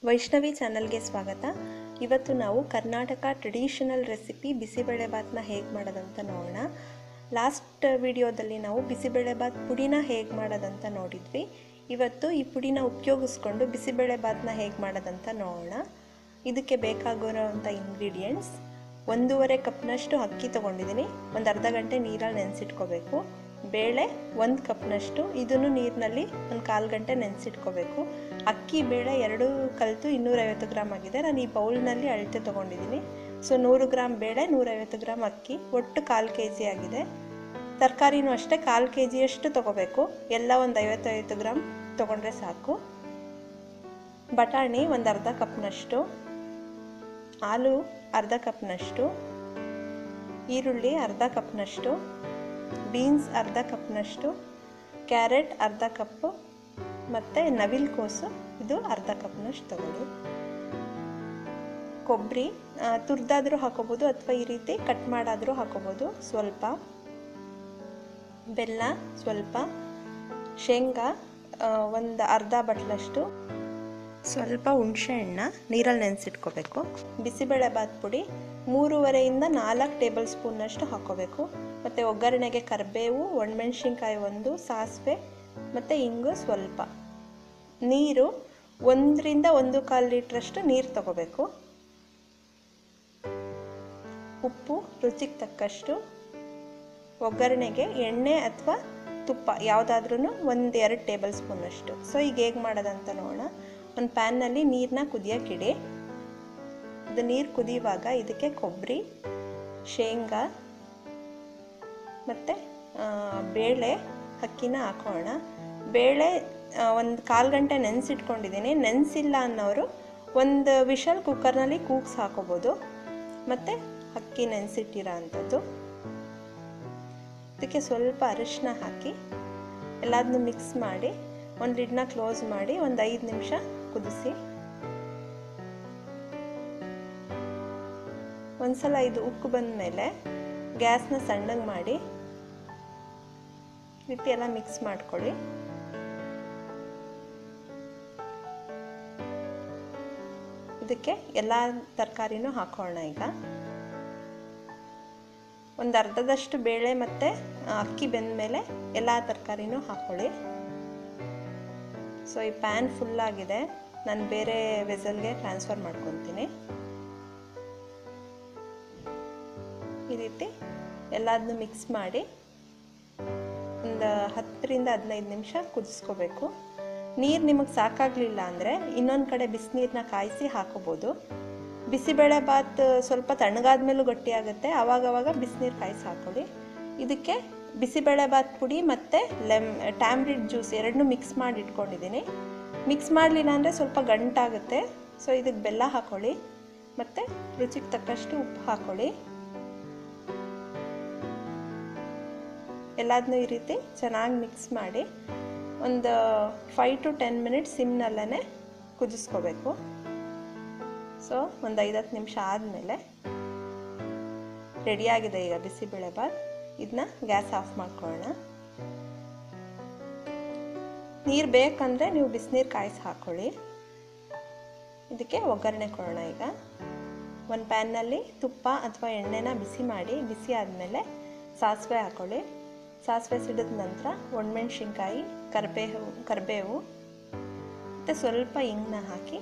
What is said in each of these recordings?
ವೈಷ್ಣವಿ ಚಾನಲ್ಗೆ ಸ್ವಾಗತ. ಇವತ್ತು ನಾವು ಕರ್ನಾಟಕ ಟ್ರೆಡಿಷನಲ್ ರೆಸಿಪಿ ಬಿಸಿಬೇಳೆಬಾತನ್ನ ಹೇಗೆ ಮಾಡೋದಂತ ನೋಡೋಣ. ಲಾಸ್ಟ್ ವಿಡಿಯೋದಲ್ಲಿ ನಾವು ಬಿಸಿಬೇಳೆಬಾತ್ ಪುಡಿನ ಹೇಗೆ ಮಾಡೋದಂತ ನೋಡಿದ್ವಿ. ಇವತ್ತು ಈ ಪುಡಿನ ಉಪಯೋಗಿಸ್ಕೊಂಡು ಬಿಸಿಬೇಳೆಬಾತನ್ನ ಹೇಗೆ ಮಾಡೋದಂತ ನೋಡೋಣ. ಇದಕ್ಕೆ ಬೇಕಾಗಿರೋವಂಥ ಇಂಗ್ರೀಡಿಯೆಂಟ್ಸ್: 1.5 ಕಪ್ನಷ್ಟು ಅಕ್ಕಿ ತೊಗೊಂಡಿದ್ದೀನಿ. ಒಂದು ಅರ್ಧ ಗಂಟೆ ನೀರಲ್ಲಿ ನೆನೆಸಿಟ್ಕೋಬೇಕು. ಬೇಳೆ 1 ಕಪ್ನಷ್ಟು, ಇದನ್ನು ನೀರಿನಲ್ಲಿ ಒಂದು 1/4 ಗಂಟೆ ನೆನೆಸಿಟ್ಕೋಬೇಕು. ಅಕ್ಕಿ ಬೇಳೆ 2 ಕಲಿತು 250 ಗ್ರಾಮ್ ಆಗಿದೆ. ನಾನು ಈ ಬೌಲ್ನಲ್ಲಿ ಅಳತೆ ತೊಗೊಂಡಿದ್ದೀನಿ. ಸೊ 100 ಗ್ರಾಮ್ ಬೇಳೆ, 150 ಗ್ರಾಮ್ ಅಕ್ಕಿ, ಒಟ್ಟು 1/4 kg ಆಗಿದೆ. ತರಕಾರಿನೂ ಅಷ್ಟೇ 1/4 kg ತೊಗೋಬೇಕು. ಎಲ್ಲ ಒಂದು 50 ಗ್ರಾಮ್ ತೊಗೊಂಡ್ರೆ ಸಾಕು. ಬಟಾಣಿ ಒಂದು ಅರ್ಧ ಕಪ್ನಷ್ಟು, ಆಲೂ ಅರ್ಧ ಕಪ್ನಷ್ಟು, ಈರುಳ್ಳಿ ಅರ್ಧ ಕಪ್ನಷ್ಟು, ಬೀನ್ಸ್ ಅರ್ಧ ಕಪ್ನಷ್ಟು, ಕ್ಯಾರೆಟ್ ಅರ್ಧ ಕಪ್ಪು, ಮತ್ತು ನವಿಲುಕೋಸು ಇದು ಅರ್ಧ ಕಪ್ನಷ್ಟು ತಗೊಳ್ಳಿ. ಕೊಬ್ಬರಿ ತುರಿದಾದರೂ ಹಾಕೋಬೋದು ಅಥವಾ ಈ ರೀತಿ ಕಟ್ ಮಾಡಾದರೂ ಹಾಕೋಬೋದು. ಸ್ವಲ್ಪ ಬೆಲ್ಲ, ಸ್ವಲ್ಪ ಶೇಂಗಾ ಒಂದು ಅರ್ಧ ಬಟ್ಲಷ್ಟು, ಸ್ವಲ್ಪ ಹುಣಸೆಹಣ್ಣ ನೀರಲ್ಲಿ ನೆನೆಸಿಟ್ಕೋಬೇಕು. ಬಿಸಿಬೇಳೆಬಾತ್ ಪುಡಿ 3.5 ಇಂದ 4 ಟೇಬಲ್ ಸ್ಪೂನ್ನಷ್ಟು ಹಾಕೋಬೇಕು. ಮತ್ತು ಒಗ್ಗರಣೆಗೆ ಕರಿಬೇವು, ಒಣಮೆಣಸಿನ್ಕಾಯಿ 1, ಸಾಸಿವೆ ಮತ್ತು ಇಂಗು ಸ್ವಲ್ಪ. ನೀರು 1 ರಿಂದ 1.25 ಲೀಟ್ರಷ್ಟು ನೀರು ತಗೋಬೇಕು. ಉಪ್ಪು ರುಚಿಗೆ ತಕ್ಕಷ್ಟು. ಒಗ್ಗರಣೆಗೆ ಎಣ್ಣೆ ಅಥವಾ ತುಪ್ಪ ಯಾವುದಾದ್ರೂ 1-2 ಟೇಬಲ್ ಸ್ಪೂನಷ್ಟು. ಸೊ ಈಗ ಹೇಗೆ ಮಾಡೋದಂತ ನೋಡೋಣ. ಒಂದು ಪ್ಯಾನ್ನಲ್ಲಿ ನೀರನ್ನ ಕುದಿಯೋಕ್ಕಿಡಿ. ಇದು ನೀರು ಕುದಿಯುವಾಗ ಇದಕ್ಕೆ ಕೊಬ್ಬರಿ, ಶೇಂಗಾ ಮತ್ತು ಬೇಳೆ, ಅಕ್ಕಿನ ಹಾಕೋಣ. ಬೇಳೆ ಒಂದು 1/4 ಗಂಟೆ ನೆನೆಸಿಟ್ಕೊಂಡಿದ್ದೀನಿ. ನೆನೆಸಿಲ್ಲ ಅನ್ನೋರು ಒಂದು ವಿಷಲ್ ಕುಕ್ಕರ್ನಲ್ಲಿ ಕೂಗ್ಸ್ ಹಾಕೋಬೋದು. ಮತ್ತು ಅಕ್ಕಿ ನೆನೆಸಿಟ್ಟಿರೋ ಅಂಥದ್ದು. ಇದಕ್ಕೆ ಸ್ವಲ್ಪ ಅರಿಶಿನ ಹಾಕಿ ಎಲ್ಲದನ್ನೂ ಮಿಕ್ಸ್ ಮಾಡಿ ಒಂದು ಲಿಡ್ನ ಕ್ಲೋಸ್ ಮಾಡಿ ಒಂದು 5 ನಿಮಿಷ ಕುದಿಸಿ. ಒಂದ್ಸಲ ಇದು ಉಕ್ಕು ಬಂದ ಮೇಲೆ ಗ್ಯಾಸ್ನ ಸಣ್ಣಗೆ ಮಾಡಿ ಈ ರೀತಿ ಎಲ್ಲ ಮಿಕ್ಸ್ ಮಾಡ್ಕೊಳ್ಳಿ. ಇದಕ್ಕೆ ಎಲ್ಲ ತರಕಾರಿನೂ ಹಾಕೋಣ. ಈಗ ಒಂದು ಅರ್ಧದಷ್ಟು ಬೇಳೆ ಮತ್ತು ಅಕ್ಕಿ ಬೆಂದ ಮೇಲೆ ಎಲ್ಲ ತರಕಾರಿನೂ ಹಾಕ್ಕೊಳ್ಳಿ. ಸೊ ಈ ಪ್ಯಾನ್ ಫುಲ್ಲಾಗಿದೆ, ನಾನು ಬೇರೆ ವೆಸಲ್ಗೆ ಟ್ರಾನ್ಸ್ಫರ್ ಮಾಡ್ಕೊತೀನಿ. ಈ ರೀತಿ ಎಲ್ಲದನ್ನೂ ಮಿಕ್ಸ್ ಮಾಡಿ ಒಂದು 10 ರಿಂದ 15 ನಿಮಿಷ ಕುದಿಸ್ಕೋಬೇಕು. ನೀರು ನಿಮಗೆ ಸಾಕಾಗಲಿಲ್ಲ ಅಂದರೆ ಇನ್ನೊಂದು ಕಡೆ ಬಿಸಿನೀರನ್ನ ಕಾಯಿಸಿ ಹಾಕೋಬೋದು. ಬಿಸಿಬೇಳೆಬಾತ್ ಸ್ವಲ್ಪ ತಣ್ಣಗಾದ ಮೇಲೂ ಗಟ್ಟಿಯಾಗುತ್ತೆ, ಆವಾಗವಾಗ ಬಿಸಿನೀರು ಕಾಯಿಸಿ ಹಾಕೊಳ್ಳಿ. ಇದಕ್ಕೆ ಬಿಸಿಬೇಳೆಬಾತ್ ಪುಡಿ ಮತ್ತು ಟ್ಯಾಮ್ರಿಡ್ ಜ್ಯೂಸ್ ಎರಡನ್ನೂ ಮಿಕ್ಸ್ ಮಾಡಿ ಇಟ್ಕೊಂಡಿದ್ದೀನಿ. ಮಿಕ್ಸ್ ಮಾಡಲಿಲ್ಲ ಅಂದರೆ ಸ್ವಲ್ಪ ಗಂಟಾಗುತ್ತೆ. ಸೊ ಇದಕ್ಕೆ ಬೆಲ್ಲ ಹಾಕ್ಕೊಳ್ಳಿ ಮತ್ತು ರುಚಿಗೆ ತಕ್ಕಷ್ಟು ಉಪ್ಪು ಹಾಕ್ಕೊಳ್ಳಿ. ಎಲ್ಲದನ್ನೂ ಈ ರೀತಿ ಚೆನ್ನಾಗಿ ಮಿಕ್ಸ್ ಮಾಡಿ ಒಂದು 5 to 10 ಮಿನಿಟ್ಸ್ ಸಿಮ್ನಲ್ಲೇ ಕುದಿಸ್ಕೋಬೇಕು. ಸೊ ಒಂದು 5-10 ನಿಮಿಷ ಆದಮೇಲೆ ರೆಡಿಯಾಗಿದೆ ಈಗ ಬಿಸಿಬೇಳೆಬಾತ್. ಇದನ್ನ ಗ್ಯಾಸ್ ಆಫ್ ಮಾಡ್ಕೊಳ್ಳೋಣ. ನೀರು ಬೇಕಂದರೆ ನೀವು ಬಿಸಿನೀರು ಕಾಯಿಸಿ ಹಾಕ್ಕೊಳ್ಳಿ. ಇದಕ್ಕೆ ಒಗ್ಗರಣೆ ಕೊಡೋಣ. ಈಗ ಒಂದು ಪ್ಯಾನ್ನಲ್ಲಿ ತುಪ್ಪ ಅಥವಾ ಎಣ್ಣೆನ ಬಿಸಿ ಮಾಡಿ, ಬಿಸಿ ಆದಮೇಲೆ ಸಾಸಿವೆ ಹಾಕ್ಕೊಳ್ಳಿ. ಸಾಸಿವೆ ಸಿಡಿದ ನಂತರ ಒಣಮೆಣಸಿನ್ಕಾಯಿ, ಕರಿಬೇವು ಮತ್ತು ಸ್ವಲ್ಪ ಇಂಗನ್ನ ಹಾಕಿ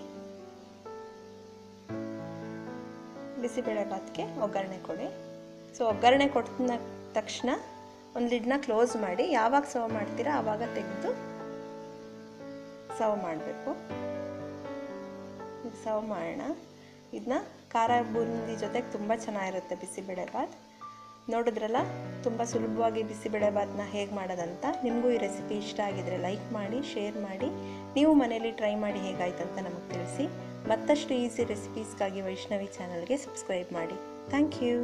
ಬಿಸಿಬೇಳೆಬಾತ್ಗೆ ಒಗ್ಗರಣೆ ಕೊಡಿ. ಸೊ ಒಗ್ಗರಣೆ ಕೊಟ್ಟ ತಕ್ಷಣ ಒಂದು ಲಿಡ್ನ ಕ್ಲೋಸ್ ಮಾಡಿ ಯಾವಾಗ ಸರ್ವ್ ಮಾಡ್ತೀರಾ ಆವಾಗ ತೆಗೆದು ಸರ್ವ್ ಮಾಡಬೇಕು. ಸರ್ವ್ ಮಾಡೋಣ. ಇದನ್ನ ಖಾರ ಬೂಂದಿ ಜೊತೆಗೆ ತುಂಬ ಚೆನ್ನಾಗಿರುತ್ತೆ ಬಿಸಿಬೇಳೆಬಾತ್. ನೋಡಿದ್ರಲ್ಲ, ತುಂಬ ಸುಲಭವಾಗಿ ಬಿಸಿಬೇಳೆಬಾತನ್ನ ಹೇಗೆ ಮಾಡೋದಂತ. ನಿಮಗೂ ಈ ರೆಸಿಪಿ ಇಷ್ಟ ಆಗಿದರೆ ಲೈಕ್ ಮಾಡಿ, ಶೇರ್ ಮಾಡಿ, ನೀವು ಮನೇಲಿ ಟ್ರೈ ಮಾಡಿ ಹೇಗಾಯ್ತಂತ ನಮಗೆ ತಿಳಿಸಿ. ಮತ್ತಷ್ಟು ಈಸಿ ರೆಸಿಪೀಸ್ಗಾಗಿ ವೈಷ್ಣವಿ ಚಾನಲ್ಗೆ ಸಬ್ಸ್ಕ್ರೈಬ್ ಮಾಡಿ. Thank you.